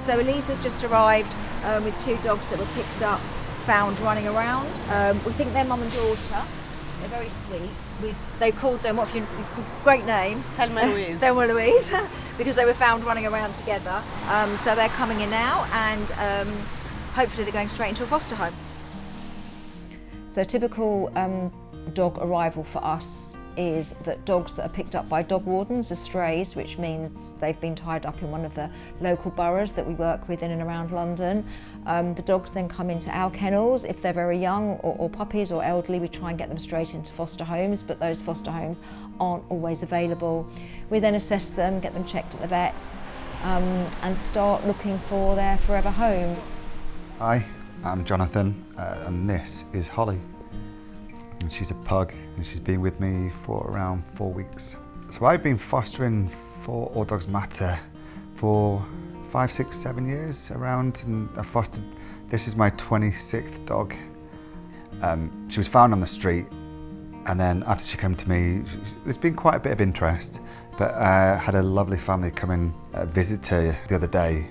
So Elisa's just arrived with 2 dogs that were picked up, found running around. We think they're mum and daughter. They're very sweet. They've called them, great name. Thelma Louise. Thelma Louise, because they were found running around together. So they're coming in now, and hopefully they're going straight into a foster home. So typical dog arrival for us is that dogs that are picked up by dog wardens are strays, which means they've been tied up in one of the local boroughs that we work with in and around London. The dogs then come into our kennels. If they're very young or puppies or elderly, we try and get them straight into foster homes, but those foster homes aren't always available. We then assess them, get them checked at the vets, and start looking for their forever home. Hi, I'm Jonathan, and this is Holly. And she's a pug, and she's been with me for around 4 weeks. So I've been fostering for All Dogs Matter for 5, 6, 7 years around, and I've fostered, this is my 26th dog. She was found on the street, and then after she came to me, there's been quite a bit of interest, but I had a lovely family come and visit her the other day,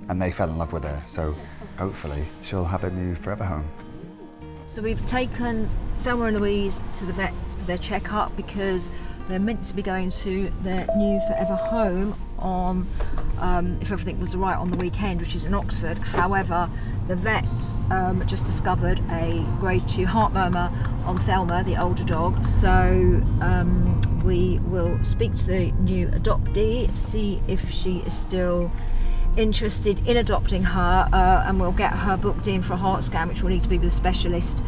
and they fell in love with her, so hopefully she'll have a new forever home. So we've taken Thelma and Louise to the vets for their check-up because they're meant to be going to their new forever home on, if everything was right, on the weekend, which is in Oxford. However, the vet just discovered a grade 2 heart murmur on Thelma, the older dog. So we will speak to the new adoptee, see if she is still interested in adopting her, and we'll get her booked in for a heart scan, which will need to be with a specialist.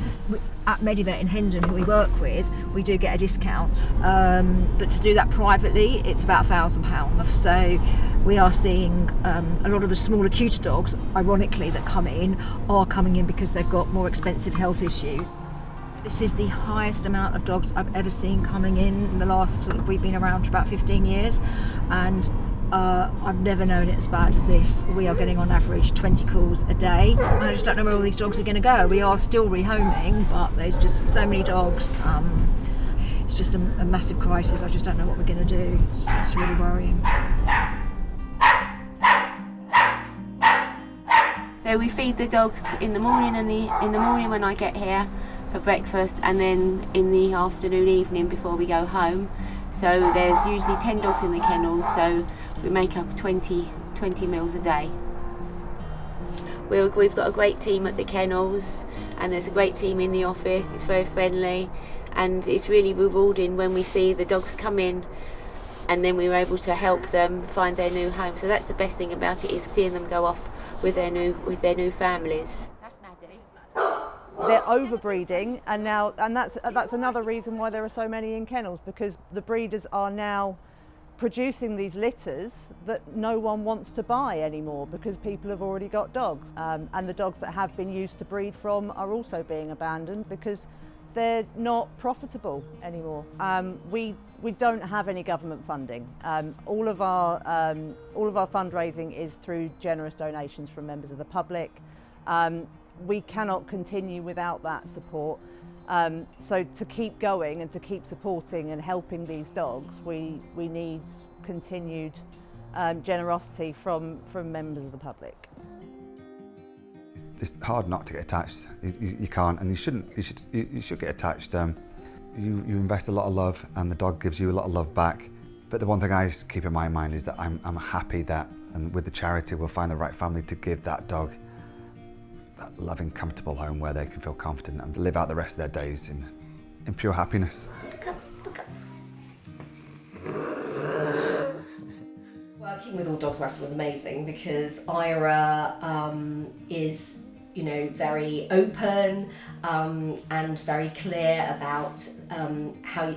At Medivet in Hendon, who we work with, we do get a discount, but to do that privately it's about £1,000. So we are seeing a lot of the smaller, cuter dogs, ironically, that come in are coming in because they've got more expensive health issues. This is the highest amount of dogs I've ever seen coming in the last, we've been around for about 15 years, and I've never known it as bad as this. We are getting on average 20 calls a day. I just don't know where all these dogs are going to go. We are still rehoming, but there's just so many dogs. It's just a massive crisis. I just don't know what we're going to do. It's really worrying. So we feed the dogs in the morning and in the morning when I get here for breakfast, and then in the afternoon, evening before we go home. So there's usually 10 dogs in the kennels, so we make up 20 meals a day. We've got a great team at the kennels, and there's a great team in the office. It's very friendly, and it's really rewarding when we see the dogs come in and then we're able to help them find their new home. So that's the best thing about it, is seeing them go off with their new families. They're overbreeding, and that's another reason why there are so many in kennels, because the breeders are now producing these litters that no one wants to buy anymore because people have already got dogs, and the dogs that have been used to breed from are also being abandoned because they're not profitable anymore. We don't have any government funding. All of our fundraising is through generous donations from members of the public. We cannot continue without that support. So to keep going and to keep supporting and helping these dogs, we need continued generosity from members of the public. It's hard not to get attached. You can't, and you shouldn't. You should get attached. You invest a lot of love, and the dog gives you a lot of love back. But the one thing I keep in my mind is that I'm happy that, and with the charity, we'll find the right family to give that dog that loving, comfortable home where they can feel confident and live out the rest of their days in pure happiness. Working with All Dogs Matter was amazing because Ira is, very open and very clear about how,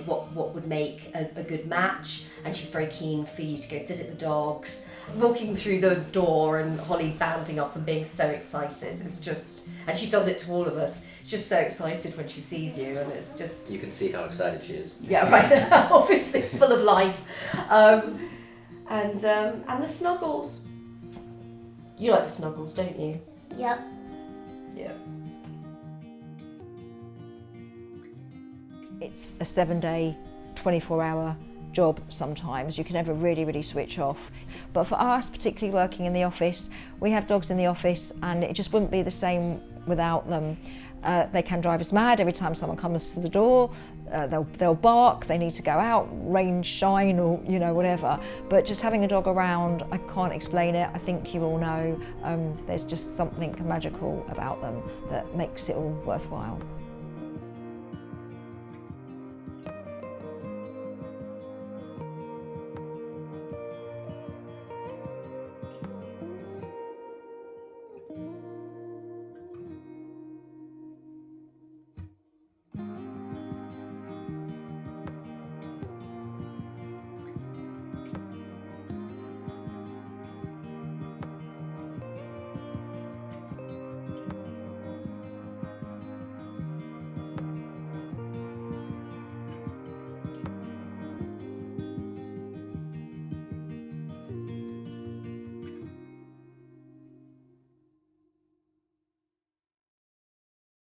what would make a good match, and she's very keen for you to go visit the dogs. Walking through the door and Holly bounding up and being so excited is just, and she does it to all of us. She's just so excited when she sees you, and it's just... You can see how excited she is. Yeah, right, obviously full of life. And the snuggles. You like the snuggles, don't you? Yep. Yeah. It's a 7-day, 24-hour job sometimes. You can never really switch off. But for us, particularly working in the office, we have dogs in the office and it just wouldn't be the same without them. They can drive us mad every time someone comes to the door. They'll bark, they need to go out, rain, shine, or whatever. But just having a dog around, I can't explain it. I think you all know, there's just something magical about them that makes it all worthwhile.